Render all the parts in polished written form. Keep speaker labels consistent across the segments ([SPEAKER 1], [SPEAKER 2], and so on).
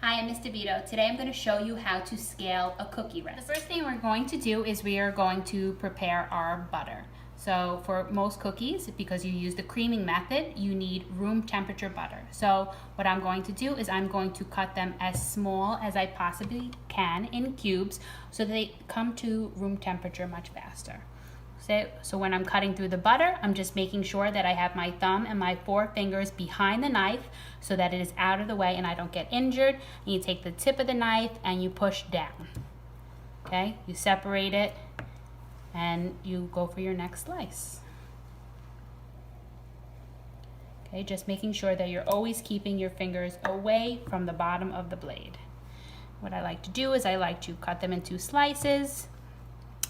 [SPEAKER 1] Hi, I'm Ms. DeVito. Today I'm going to show you how to scale a cookie recipe. The first thing we're going to do is we are going to prepare our butter. So for most cookies, because you use the creaming method, you need room temperature butter. So what I'm going to do is I'm going to cut them as small as I possibly can in cubes so they come to room temperature much faster. So when I'm cutting through the butter, I'm just making sure that I have my thumb and my four fingers behind the knife so that it is out of the way and I don't get injured. And you take the tip of the knife and you push down. Okay, you separate it and you go for your next slice. Okay, just making sure that you're always keeping your fingers away from the bottom of the blade. What I like to do is I like to cut them into slices.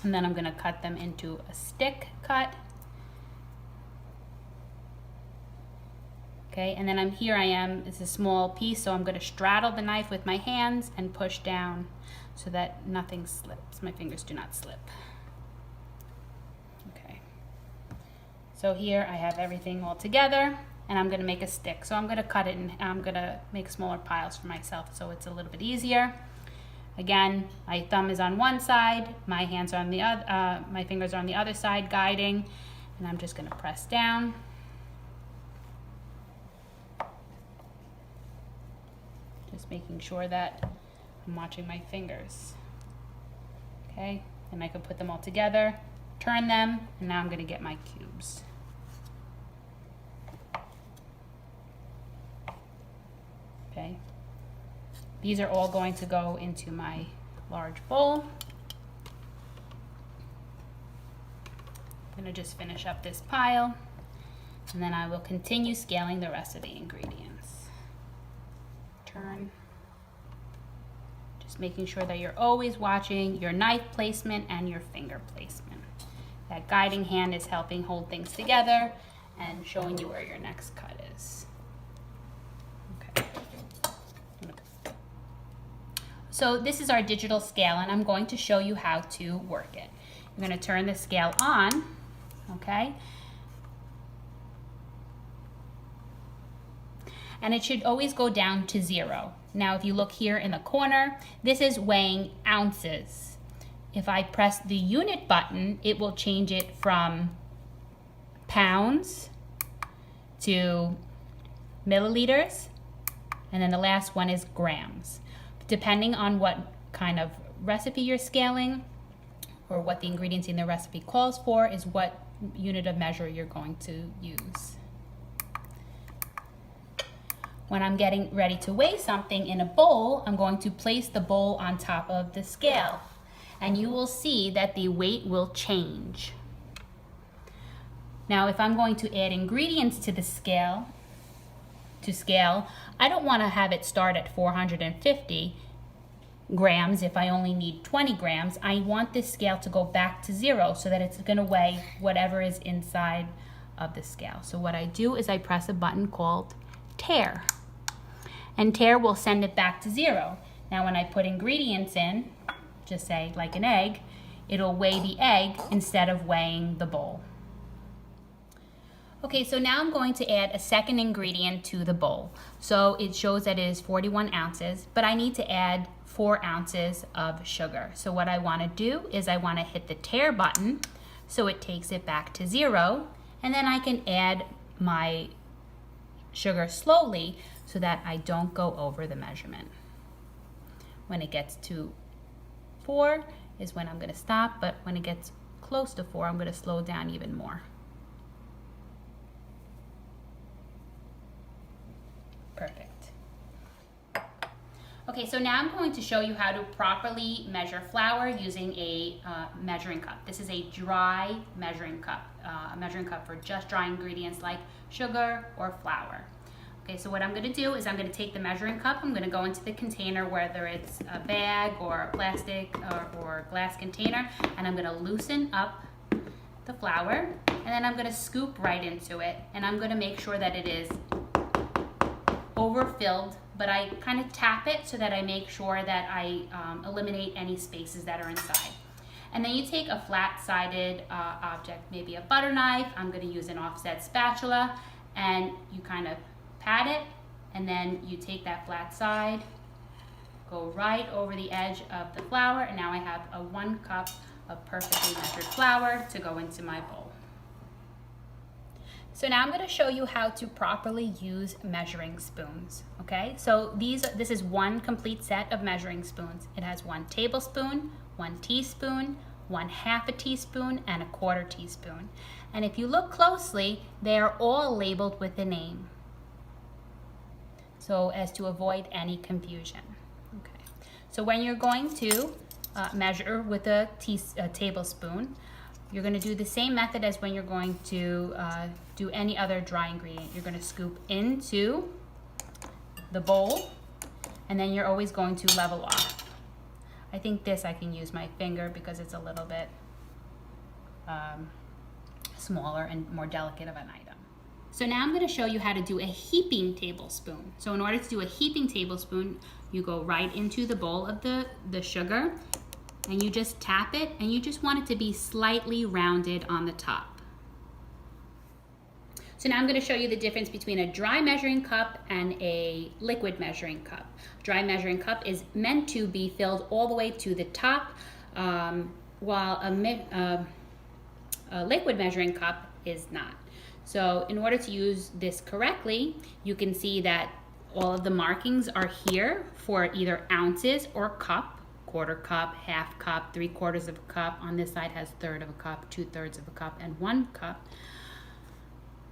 [SPEAKER 1] And then I'm going to cut them into a stick cut. Okay, and then here I am, it's a small piece, so I'm going to straddle the knife with my hands and push down so that nothing slips. My fingers do not slip. Okay, so here I have everything all together and I'm going to make a stick. So I'm going to cut it and I'm going to make smaller piles for myself so it's a little bit easier. Again, my thumb is on one side, my hands are on the other, my fingers are on the other side guiding, and I'm just going to press down. Just making sure that I'm watching my fingers. Okay, and I can put them all together, turn them, and now I'm going to get my cubes. Okay. These are all going to go into my large bowl. I'm going to just finish up this pile and then I will continue scaling the rest of the ingredients. Turn. Just making sure that you're always watching your knife placement and your finger placement. That guiding hand is helping hold things together and showing you where your next cut is. So this is our digital scale and I'm going to show you how to work it. You're going to turn the scale on, okay? And it should always go down to 0. Now if you look here in the corner, this is weighing ounces. If I press the unit button, it will change it from pounds to milliliters, and then the last one is grams. Depending on what kind of recipe you're scaling or what the ingredients in the recipe calls for is what unit of measure you're going to use. When I'm getting ready to weigh something in a bowl, I'm going to place the bowl on top of the scale and you will see that the weight will change. Now if I'm going to add ingredients to the scale, I don't want to have it start at 450 grams if I only need 20 grams. I want this scale to go back to 0 so that it's going to weigh whatever is inside of the scale. So what I do is I press a button called tare, and tare will send it back to 0. Now when I put ingredients in, just say like an egg, it'll weigh the egg instead of weighing the bowl. Okay, so now I'm going to add a second ingredient to the bowl. So it shows that it is 41 ounces, but I need to add 4 ounces of sugar. So what I want to do is I want to hit the tare button so it takes it back to 0, and then I can add my sugar slowly so that I don't go over the measurement. When it gets to 4 is when I'm going to stop, but when it gets close to 4, I'm going to slow down even more. Perfect. Okay, so now I'm going to show you how to properly measure flour using a measuring cup. This is a dry measuring cup, a measuring cup for just dry ingredients like sugar or flour. Okay, so what I'm going to do is I'm going to take the measuring cup, I'm going to go into the container, whether it's a bag or a plastic or glass container, and I'm going to loosen up the flour, and then I'm going to scoop right into it, and I'm going to make sure that it is overfilled, but I kind of tap it so that I make sure that I eliminate any spaces that are inside. And then you take a flat-sided object, maybe a butter knife, I'm going to use an offset spatula, and you kind of pat it, and then you take that flat side go right over the edge of the flour, and now I have a 1 cup of perfectly measured flour to go into my bowl. So now I'm going to show you how to properly use measuring spoons, okay? So this is 1 complete set of measuring spoons. It has 1 tablespoon, 1 teaspoon, 1/2 teaspoon, and 1/4 teaspoon. And if you look closely, they are all labeled with a name, so as to avoid any confusion. Okay. So when you're going to measure with a tablespoon, you're going to do the same method as when you're going to do any other dry ingredient. You're going to scoop into the bowl, and then you're always going to level off. I think this I can use my finger because it's a little bit smaller and more delicate of an item. So now I'm going to show you how to do a heaping tablespoon. So in order to do a heaping tablespoon, you go right into the bowl of the sugar, and you just tap it, and you just want it to be slightly rounded on the top. So now I'm going to show you the difference between a dry measuring cup and a liquid measuring cup. Dry measuring cup is meant to be filled all the way to the top, while a liquid measuring cup is not. So in order to use this correctly, you can see that all of the markings are here for either ounces or cup. 1/4 cup, 1/2 cup, 3/4 of a cup. On this side has 1/3 of a cup, 2/3 of a cup, and 1 cup.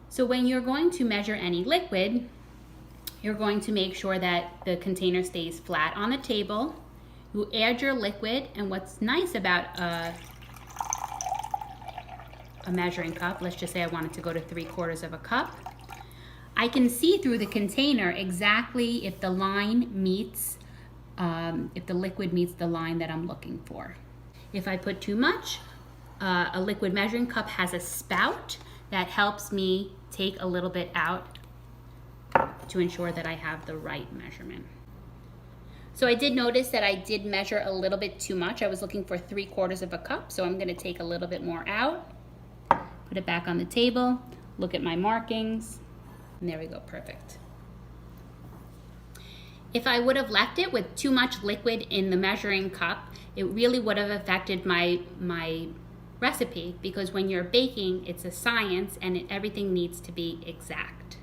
[SPEAKER 1] So when you're going to measure any liquid, you're going to make sure that the container stays flat on the table. You add your liquid, and what's nice about a measuring cup, let's just say I wanted to go to 3/4 of a cup, I can see through the container exactly if the line meets if the liquid meets the line that I'm looking for. If I put too much, a liquid measuring cup has a spout that helps me take a little bit out to ensure that I have the right measurement. So I did notice that I did measure a little bit too much. I was looking for 3/4 of a cup, so I'm going to take a little bit more out, put it back on the table, look at my markings, and there we go, perfect. If I would have left it with too much liquid in the measuring cup, it really would have affected my recipe, because when you're baking, it's a science and everything needs to be exact.